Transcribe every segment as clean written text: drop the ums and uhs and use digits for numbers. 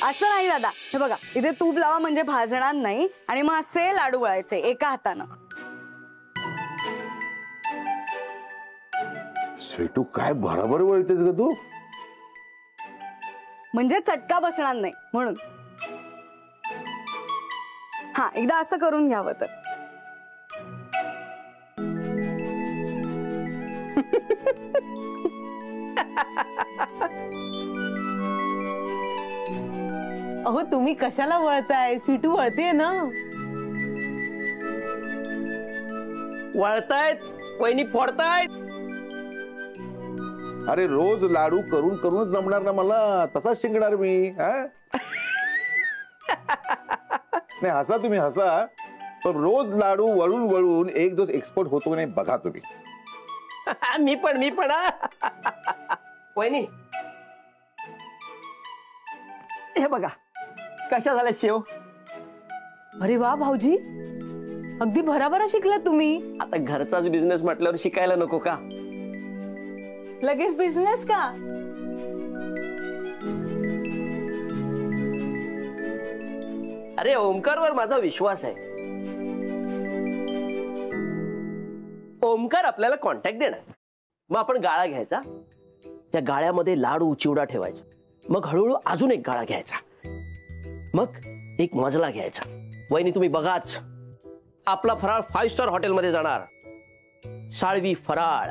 असं नाही दादा, हे बघा इथे तूप लावा म्हणजे भाजणार नाही आणि मग असे लाडू वळायचे एका हातानं. स्वीटू काय बरोबर वळतेस ग तू? म्हणजे चटका बसणार नाही म्हणून. हा एकदा असं करून घ्यावं तर. अहो तुम्ही कशाला वळताय? स्वीटू वळते ना. वळतायत वहिनी, फोडतायत. अरे रोज लाडू करून करूनच जमणार ना मला, तसाच शिंकणार मी. नाही हसा तुम्ही हसा, पण रोज लाडू वळून वळून एक दिवस एक्सपर्ट होतो नाही बघा तुम्ही. मी पण वहिनी हे बघा कशा झाल्या शेव. अरे वा भाऊजी, अगदी भराभरा शिकला तुम्ही. आता घरचाच बिझनेस म्हटल्यावर शिकायला नको का? लगेच बिझनेस का? अरे ओमकारवर माझा विश्वास आहे. ओमकार आपल्याला कॉन्टॅक्ट देणार. मग आपण गाळा घ्यायचा, त्या गाळ्यामध्ये लाडू चिवडा ठेवायचा, मग हळूहळू अजून एक गाळा घ्यायचा, मग एक मजला घ्यायचा. वहिनी तुम्ही बघाच, आपला फराळ 5 स्टार हॉटेलमध्ये जाणार, साळवी फराळ.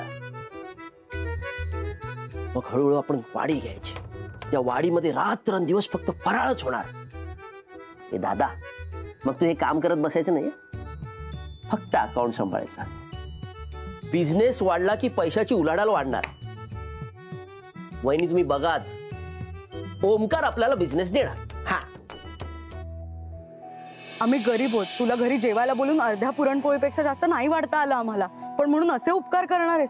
मग हळूहळू आपण वाडी घ्यायची, त्या वाडीमध्ये रात्रंदिवस फक्त फराळच होणार. हे दादा, मग तू हे काम करत बसायचं नाही, फक्त अकाउंट सांभाळायचा. बिझनेस वाढला की पैशाची उलाढाल वाढणार. वहिनी तुम्ही बघाच, ओमकार आपल्याला बिझनेस देणार. हा आम्ही गरीब आहोत, तुला घरी जेवायला बोलून अर्ध्या पुरणपोळीपेक्षा जास्त नाही वाढता आलं आम्हाला, पण म्हणून असे उपकार करणार आहेस?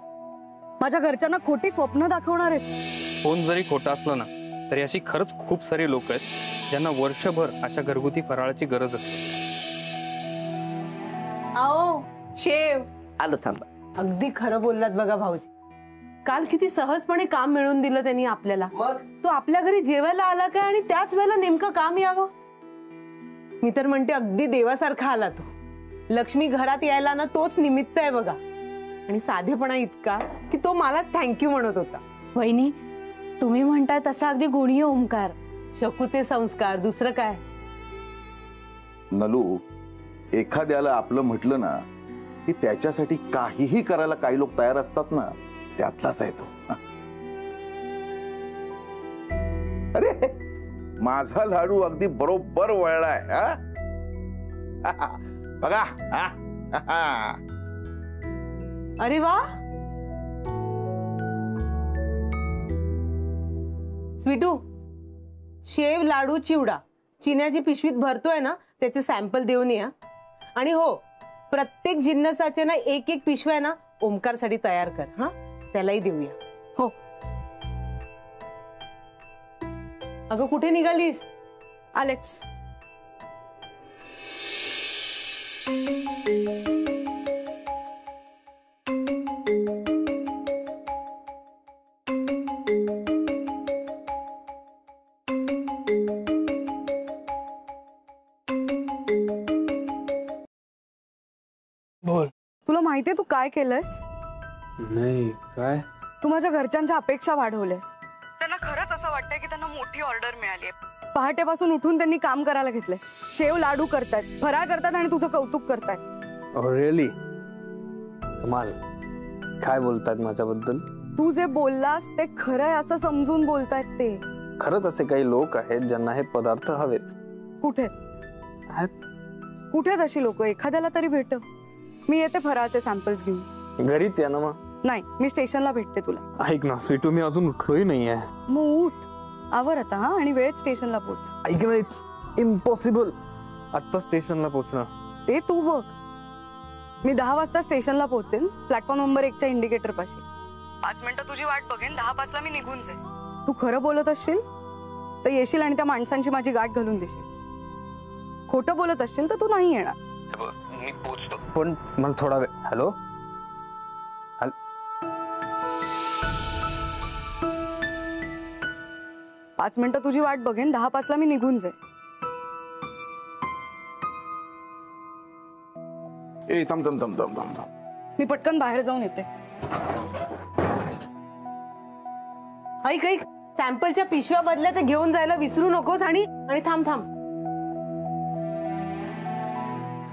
माझ्या घरच्यांना खोटी स्वप्न दाखवणार आहेस? फोन जरी खोटा असला ना तरी अशी खरंच खूप सारी लोक आहेत ज्यांना वर्षभर अशा घरगुती फराळाची गरज असते. आओ शेव. आलो, थांबा. अगदी खरं बोललात बघा भाऊजी. काल किती सहजपणे काम मिळवून दिलं त्यांनी आपल्याला. मग तो आपल्या घरी जेवायला आला काय आणि त्याच वेळेला नेमकं काम यावं. मी तर म्हणते अगदी देवासारखा आला तो. लक्ष्मी घरात यायला ना तोच निमित्त आहे बघा. आणि साधेपणा इतका की तो मला थँक्यू म्हणत होता. वहिनी तुम्ही म्हणताय तसा अगदी गुणी ओमकार. शकूचे संस्कार, दुसरं काय. नलू, एखाद्याला आपलं म्हटलं ना की त्याच्यासाठी काहीही करायला काही लोक तयार असतात ना, त्यातलाच आहे तो. अरे माझा लाडू अगदी बरोबर वळलाय. बघा. अरे वा. स्वीटू, शेव लाडू चिवडा चिन्याची पिशवीत भरतोय ना, त्याचे सॅम्पल देऊन या. आणि हो, प्रत्येक जिन्नसाचे ना एक एक पिशव्या ना ओमकार साठी तयार कर. हा त्यालाही देऊया. हो. अगं कुठे निघालीस? आलेच. बोल. तुला माहितीये तू काय केलंस? नाही काय? तू माझ्या घरच्यांच्या अपेक्षा वाढवल्यास. त्यांना खरंच असं वाटतंय की त्यांना मोठी ऑर्डर मिळाली आहे. पहाटेपासून उठून त्यांनी काम करायला घेतलंय. शेव लाडू करतायत, फराळ करतात आणि तुझं कौतुक करतायत. ओह रिअली? कमाल. काय बोलतात माझ्याबद्दल? तू जे बोललास ते खरं आहे असं समजून बोलतायत ते. खरंच असे काही लोक आहेत ज्यांना हे पदार्थ हवेत. कुठे कुठे अशी लोक? एखाद्याला तरी भेट. मी येते फराळचे सॅम्पल्स घेऊन. घरीच या ना मग. नाही, मी स्टेशनला भेटते तुला. ऐक ना स्वीटू, मी अजून उठलोही नाहीये. मग उठ, आवर आता. हा, आणि वेळेत स्टेशनला पोहोच. ऐक ना, इट्स इम्पॉसिबल आता स्टेशनला पोहोचणं. ते तू बघ. मी 10 वाजता स्टेशनला पोहोचेन, प्लॅटफॉर्म नंबर 1च्या इंडिकेटर पाशी. 5 मिनिटं तुझी वाट बघेन, 10:05ला मी निघून जाईन. तू खरं बोलत असशील तर येशील आणि त्या माणसांची माझी गाठ घालून देशील. खोटं बोलत असशील तर तू नाही येणार. मी पोहोचतो, पण मला थोडा वेळ. हॅलो. 5 5 मिनिटं तुझी वाट बघेन, 10:05ला मी निघून जाईन. ए थांब थांब थांब थांब थांब थांब. मी पटकन बाहेर जाऊन येते. ऐक ऐक, सॅम्पलच्या पिशव्या बदल्या ते घेऊन जायला विसरू नकोस. आणि थांब थांब,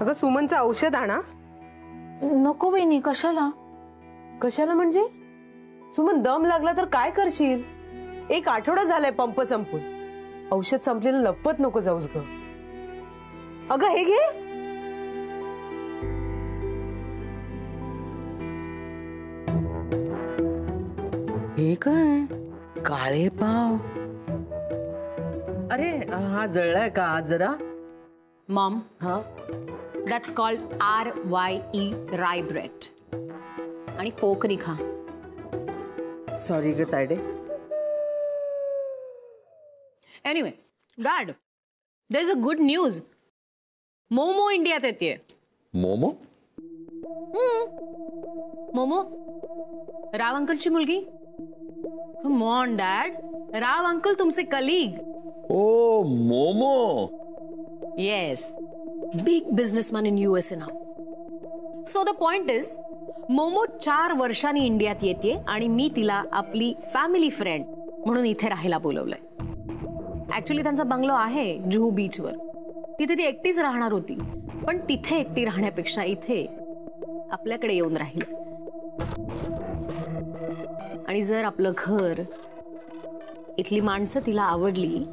अगं सुमनचं औषध आणा. नको वहिनी, कशाला? कशाला म्हणजे? सुमन दम लागला तर काय करशील? 1 आठवडा झालाय पंप संपून. औषध संपलेलं लपत नको जाऊस ग. अगं हे घे. हे काय? काळे पाव. अरे हा जळलाय का आज जरा? मॉम, हा that's called RYE rye bread. आणि फोकनी खा. सॉरी ग Tayade. Anyway dad, there is a good news. Momo इंडियात येते. मोमो? मोमो, राव अंकलची मुलगी. Come on dad, Rao uncle तुमचे colleague. Oh Momo. Yes, big businessman in USA now. So the point is, momo 4 वर्षांनी इंडियात येते आणि मी तिला आपली फॅमिली फ्रेंड म्हणून इथे राहायला बोलवलंय. ऍक्च्युली त्यांचा बंगलो आहे जुहू बीचवर. तिथे ती एकटीच राहणार होती, पण तिथे एकटी राहण्यापेक्षा इथे आपल्याकडे येऊन राहील. आणि जर आपलं घर, इथली माणसं तिला आवडली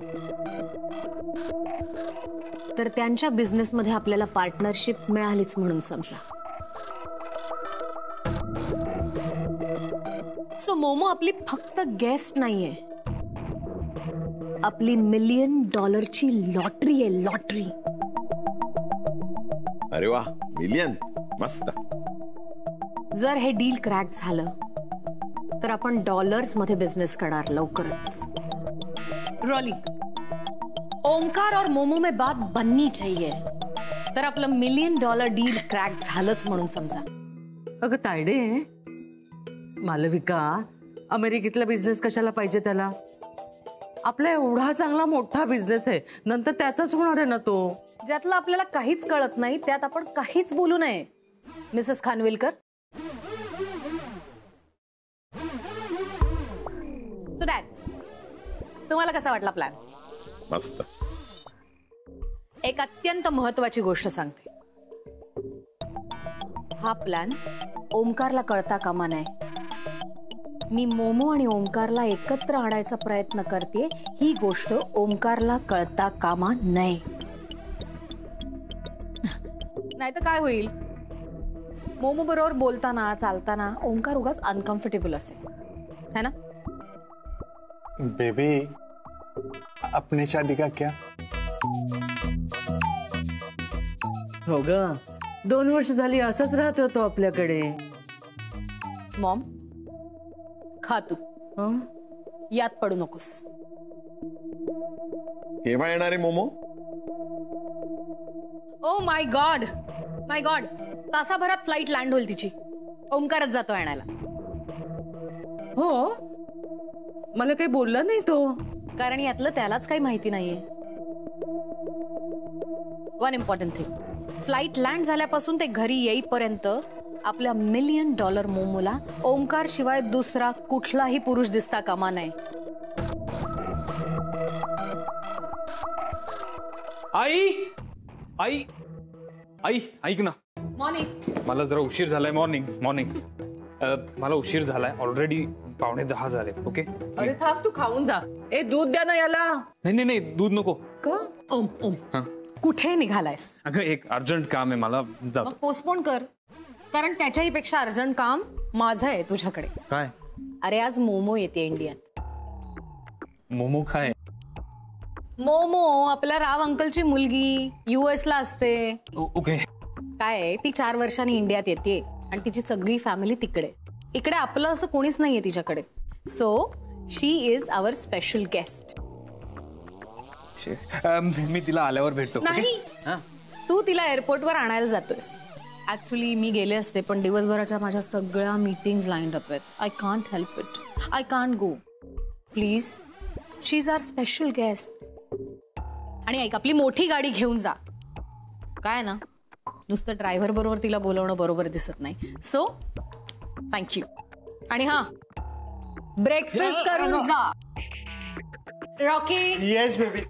तर त्यांच्या बिझनेसमध्ये आपल्याला पार्टनरशिप मिळालीच म्हणून समजा. सो मोमो आपली फक्त गेस्ट नाहीये, आपली $1 मिलियन लॉटरी आहे. लॉटरी. अरे वा, मिलियन, मस्त. जर हे डील क्रॅक झालं तर आपण डॉलर्स मध्ये बिझनेस करणार लवकरच. रॉली, ओमकार और मोमो में बात बननी चाहिए. तर आपलं $1 मिलियन डील क्रॅक झालंच म्हणून समजा. अगं तायडे, मालविका, अमेरिकेतला बिझनेस कशाला पाहिजे त्याला? आपला एवढा चांगला मोठा बिझनेस आहे, नंतर त्याचाच होणार आहे ना तो. ज्यातलं आपल्याला काहीच कळत नाही त्यात आपण काहीच बोलू नये. मिसेस खानविलकर. सो डॅड, तुम्हाला कसा वाटला प्लॅन? मस्त. एक अत्यंत महत्वाची गोष्ट सांगते. हा प्लॅन ओमकारला कळता कामा नये. मी मोमो आणि ओमकारला एकत्र आणायचा प्रयत्न करते, ही गोष्ट ओमकारला कळता कामा नये. नाही तर काय होईल, मोमो बरोबर बोलताना चालताना ओमकार उगाच अनकम्फर्टेबल असेल, है ना? बेबी, अपनी शादी का क्या? हो ग, 2 वर्ष झाली असंच राहत होतो आपल्याकडे. मॉम, खा तू, हं? यात पडू नकोस. केव्हा येणार आहे momo? Oh my God, my God, तासाभरात फ्लाईट लँड होईल तिची. ओमकारच जातो आणायला. हो, मला काही बोलला नाही तो. कारण यातलं त्यालाच काही माहिती नाहीये. One important thing, flight land झाल्यापासून ते घरी येईपर्यंत आपल्या $1 मिलियन मोमोला ओमकार शिवाय दुसरा कुठलाही पुरुष दिसता कामा नये. आई आई आई ऐक ना, मॉर्निंग. मला जरा उशीर झालाय. Morning morning. मला उशीर झालाय, ऑलरेडी 9:45 झाले. ओके. अरे थांब, तू खाऊन जा. ए, दूध द्या ना याला. नाही नाही नाही, दूध नको. का? ओम ओम, हा. कुठे निघालायस? अगं एक अर्जंट काम आहे मला, जातो. मग पोस्टपोन कर, कारण त्याच्याही पेक्षा अर्जंट काम माझं आहे तुझ्याकडे. काय? अरे आज मोमो येते इंडियात. मोमो काय? मोमो आपल्या राव अंकलची मुलगी US ला असते. ओके. काय आहे, ती 4 वर्षांनी इंडियात येते आणि तिची सगळी फॅमिली तिकडे. इकडे आपलं असं कोणीच नाहीये तिच्याकडे. So she is our special guest. मी तिला आल्यावर भेटतो. नाही, तू तिला एअरपोर्टवर आणायला जातोयस. ऍक्च्युली मी गेले असते, पण दिवसभराच्या माझ्या सगळ्या मीटिंग्स लाईन्ड अप आहेत. I can't help it. I can't go. Please she is our special guest. आणि ऐक, आपली मोठी गाडी घेऊन जा. काय ना, नुसतं ड्रायव्हर बरोबर तिला बोलवणं बरोबर दिसत नाही. So thank you. आणि हा, ब्रेकफास्ट करून जा. रॉकी. Yes baby.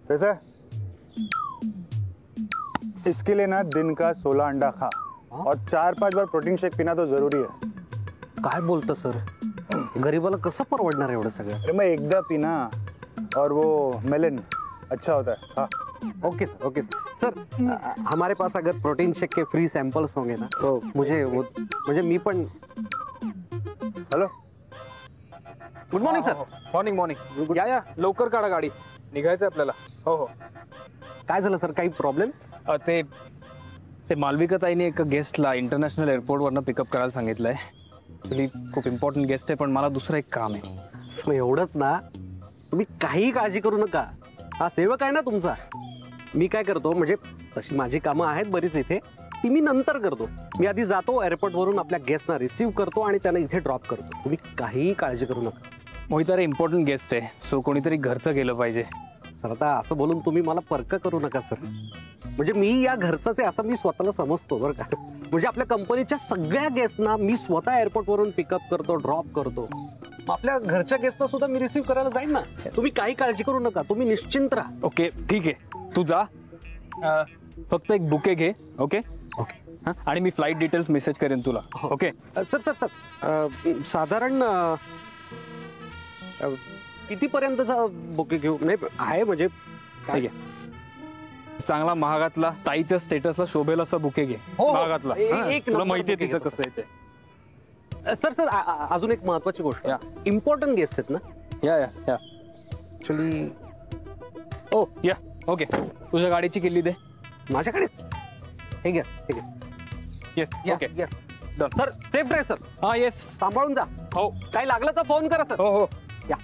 कैसा है? इसके लिए ना दिन का 16 अंडा खा और 4-5 बार प्रोटीन शेक पीना तो जरूरी है. काय बोलतं सर? गरीबाला कसं परवडणार एवढं सगळं? अरे मैं एकदा पीना और वो मेलन अच्छा होता है. हाँ. Okay sir, okay sir. Sir हमारे पास अगर प्रोटीन शेक के फ्री सैंपल्स होंगे ना तो मुझे वो म्हणजे मी पण. Hello. Good morning sir. Morning morning. या लवकर काढा गाडी, निघायचं आपल्याला. हो हो. काय झालं सर? काही प्रॉब्लेम? ते मालविका ताईने एक गेस्टला इंटरनॅशनल एअरपोर्टवरनं पिकअप करायला सांगितलंय. ॲक्च्युली खूप इम्पॉर्टंट गेस्ट आहे, पण मला दुसरं एक काम आहे. मग एवढंच ना, तुम्ही काही काळजी करू नका. हा सेवक आहे ना तुमचा. मी काय करतो, म्हणजे तशी माझी कामं आहेत बरीच इथे, ती मी नंतर करतो. मी आधी जातो एअरपोर्टवरून, आपल्या गेस्टना रिसीव्ह करतो आणि त्यांना इथे ड्रॉप करतो. तुम्ही काहीही काळजी करू नका. मोहित अरे, इम्पॉर्टंट गेस्ट आहे, सो कोणीतरी घरचं गेलं पाहिजे. सर आता असं बोलून तुम्ही मला पर्क करू नका सर. म्हणजे मी या घरचंच आहे असं मी स्वतःला समजतो बरं का. म्हणजे आपल्या कंपनीच्या सगळ्या गेस्टना मी स्वतः एअरपोर्टवरून पिकअप करतो, ड्रॉप करतो. आपल्या घरच्या गेस्टना सुद्धा मी रिसीव्ह करायला जाईन ना. तुम्ही काही काळजी करू नका, तुम्ही निश्चिंत राहा. ओके ठीक आहे, तू जा. फक्त एक बुके घे. Okay okay. आणि मी फ्लाईट डिटेल्स मेसेज करेन तुला. ओके सर सर सर साधारण कितीपर्यंतचा बुके घेऊ? नाही आहे म्हणजे ठीक आहे. चांगला महागातला, ताईच्या स्टेटसला शोभेल असा बुके घे. हो, महागातला. एक तुला नंबर माहिती आहे बुके तिचं घेतो. कसं आहे ते. सर सर अजून एक महत्वाची गोष्ट. या. इम्पॉर्टंट गेस्ट आहेत ना. या या या. ऍक्च्युली ओ या. ओके, तुझ्या गाडीची किल्ली दे माझ्याकडे. हे घ्या, हे घ्या. Yes. Okay yes sir. Safe drive sir. हा येस. सांभाळून जा. हो काही लागलं तर फोन करा सर. हो हो. या.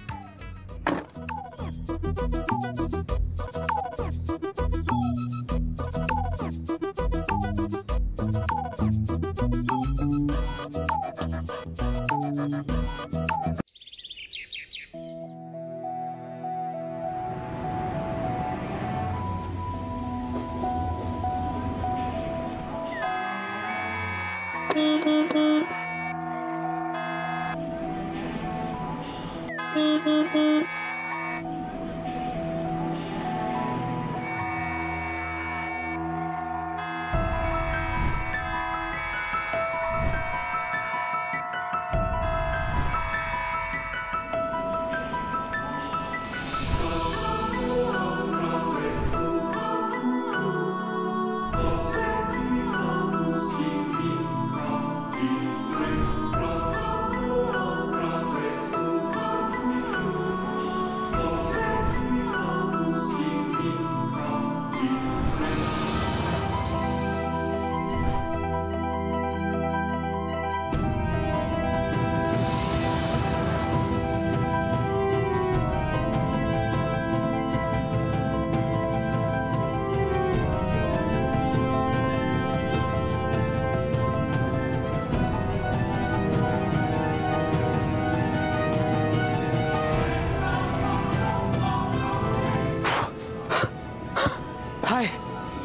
हाय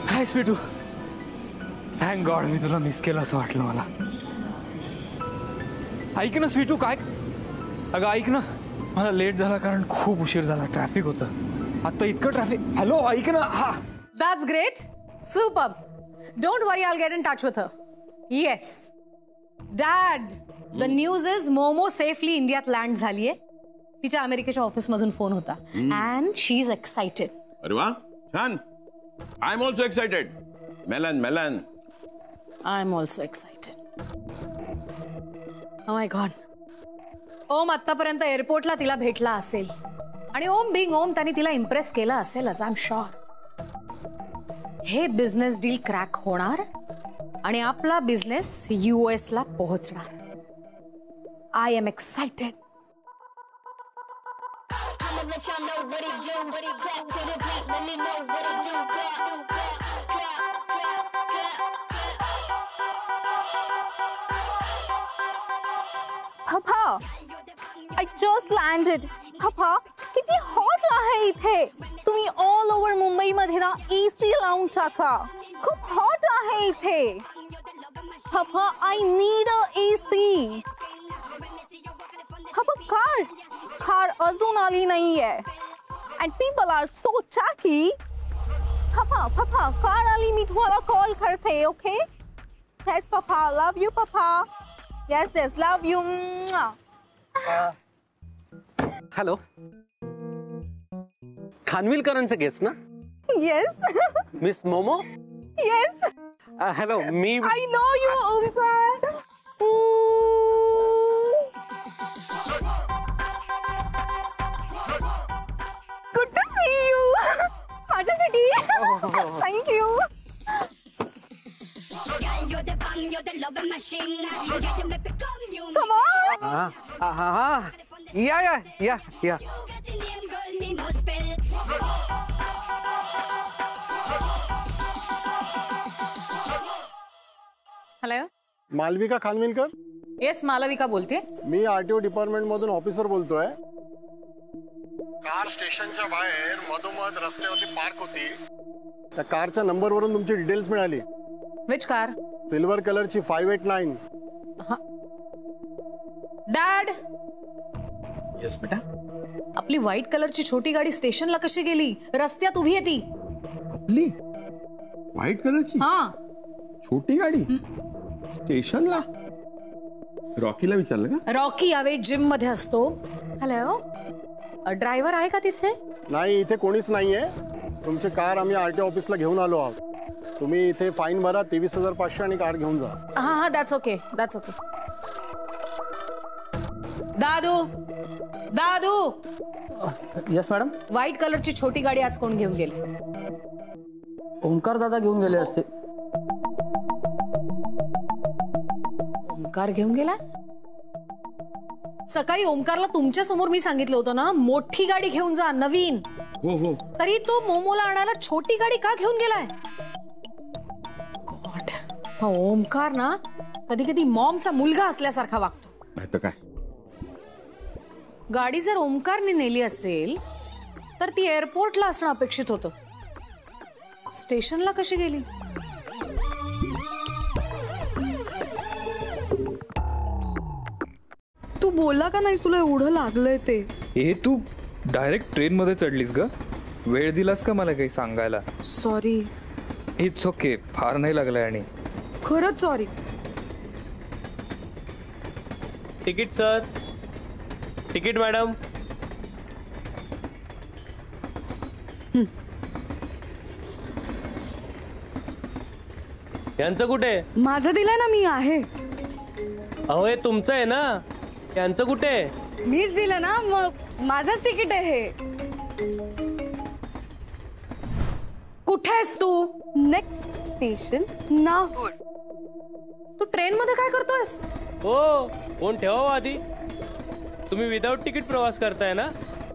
हाय स्वीटू. थँक गॉड मी तुला मिस केलं असं वाटलं मला. ऐक ना स्वीटू, काय अगं ऐक ना, मला लेट झाला कारण खूप उशीर झाला, ट्रॅफिक होतं. आता इतकं ट्रॅफिक. हॅलो ऐक ना. हा That's great. Superb. Don't worry, I'll get in touch with her. Yes. Dad, the news is Momo safely Indiaत लँड झालीये. तिच्या अमेरिकेच्या ऑफिस मधून फोन होता. And she's excited. अरे वा, छान. I am also excited. Melon melon. I'm also excited. Oh my God. Om आतापर्यंत एअरपोर्टला तिला भेटला असेल आणि ओम बिंग ओम त्याने तिला इम्प्रेस केलं असेल, as I'm sure. हे बिझनेस डील क्रॅक होणार आणि आपला बिझनेस US ला पोहोचणार. I am excited. Papa, I just landed. Papa, किती हॉट आहे इथे. तुम्ही ऑल ओव्हर मुंबई मध्ये ना AC लावून टाका. खूप हॉट आहे इथे. Papa, I need a AC. Papa, car अजून आली नाहीये. And people are so tacky. Papa, car आली मी तुम्हाला कॉल करते, okay? Yes, Papa, love you, Papa. Yes, love you. Hello, खानविलकरांचं गेस्ट ना? Yes. Miss Momo. Yes. Hello, मी I know you, Omkar. Good to see you. माझ्यासाठी. Thank you. Come on. हा या. Hello. Malvika Khanwilkar. Yes, Malvika बोलते. मी RTO department मधून officer बोलतोय. Car स्टेशनच्या बाहेर मधोमध रस्त्यावरती पार्क होती. त्या कारच्या नंबर वरून तुमची डिटेल्स मिळाली. Which car? सिल्वर कलरची 589. डॅड. येस बेटा. आपली व्हाईट कलरची छोटी गाडी स्टेशनला कशी गेली? रस्त्यात उभी आहे ती. आपली व्हाईट कलरची हा छोटी गाडी स्टेशनला? रॉकीला विचारलं का? रॉकी यावेळी जिम मध्ये असतो. हॅलो, ड्रायव्हर आहे का तिथे? नाही, इथे कोणीच नाहीये. तुमची कार आम्ही आरटीओ ऑफिसला घेऊन आलो आहोत. तुम्ही इथे फाईन भरा 23,500 आणि कार घेऊन जा. हा, that's okay. Dadu. Yes madam. White कलरची छोटी गाडी आज कोण घेऊन गेले? ओमकार दादा घेऊन गेले असते. ओमकार घेऊन गेला? सकाळी ओमकारला तुमच्या समोर मी सांगितलं होतं ना, मोठी गाडी घेऊन जा, नवीन. हो. तरी तो मोमोला आणायला छोटी गाडी का घेऊन गेलाय? गॉड, हा ओमकार ना कधी कधी मॉमचा मुलगा असल्यासारखा वागतो. नाही तर काय. गाडी जर ओमकारने नेली असेल तर ती एअरपोर्टला असणं अपेक्षित होतं. स्टेशनला कशी गेली? तू बोलला का नाही तुला एवढं लागलंय ते? हे तू डायरेक्ट ट्रेन मध्ये चढलीस ग? वेळ दिलास का मला काही सांगायला? सॉरी. इट्स ओके, फार नाही लागलाय. आणि खरंच sorry. Ticket sir. Ticket madam. यांचं कुठे? माझं दिलंय ना, मी आहे. अहो, हे तुमचं आहे ना. यांचं कुठे? मीच दिलं ना, मग माझंच तिकीट आहे हे. कुठे आहेस तू? Next station Nagpur. तू ट्रेन मध्ये काय करतोयस? हो, फोन ठेवा आधी. तुम्ही विदाउट तिकीट प्रवास करताय ना?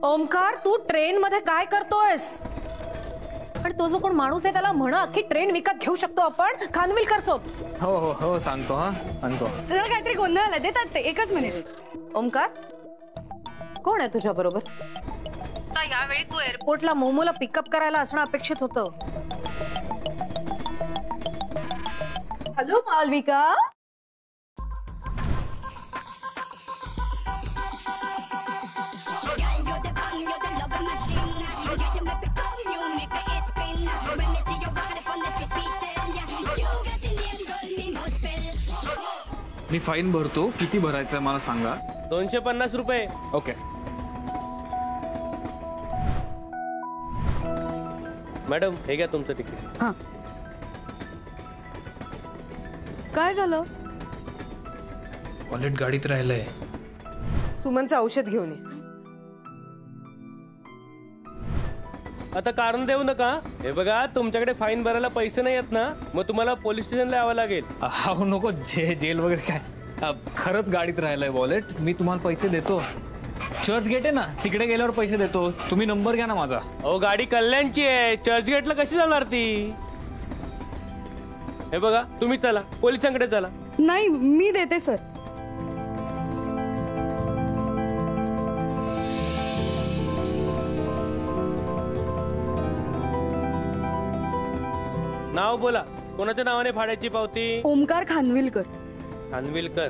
ओमकार, तू ट्रेन मध्ये काय करतोयस? पण तो जो कोण माणूस आहे त्याला म्हणा अख्खी ट्रेन विकत घेऊ शकतो आपण. खानविलकर सोबत. हो सांगतो. सांगतो. जरा काहीतरी गोंधळ आला, देतात ते. एकच मिनिट. ओमकार, कोण आहे तुझ्या बरोबर? यावेळी तू एअरपोर्टला मोमोला पिकअप करायला असणं अपेक्षित होतं. हॅलो मालविका. मी फाईन भरतो. किती भरायचं मला सांगा. 250 रुपये. ओके. मॅडम, हे घ्या तुमचं तिकीट. हा, काय झालं? वॉलेट गाडीत राहिलंय. सुमनचं औषध घेऊन ये. आता कारण देऊ नका. हे बघा, तुमच्याकडे फाईन भरायला पैसे नाही आहेत ना, मग तुम्हाला पोलीस स्टेशनला यावं लागेल. अहो नको, जेल वगैरे काय. खरंच गाडीत राहिलंय वॉलेट. मी तुम्हाला पैसे देतो. चर्च गेट आहे ना, तिकडे गेल्यावर पैसे देतो. तुम्ही नंबर घ्या ना माझा. अहो गाडी कल्याणची आहे, चर्चगेटला कशी जाणार ती? हे बघा, तुम्ही चला, पोलिसांकडे चला. नाही, मी देते सर. नाव बोला, कोणाच्या नावाने फाडायची पावती? ओमकार खानविलकर. खानविलकर.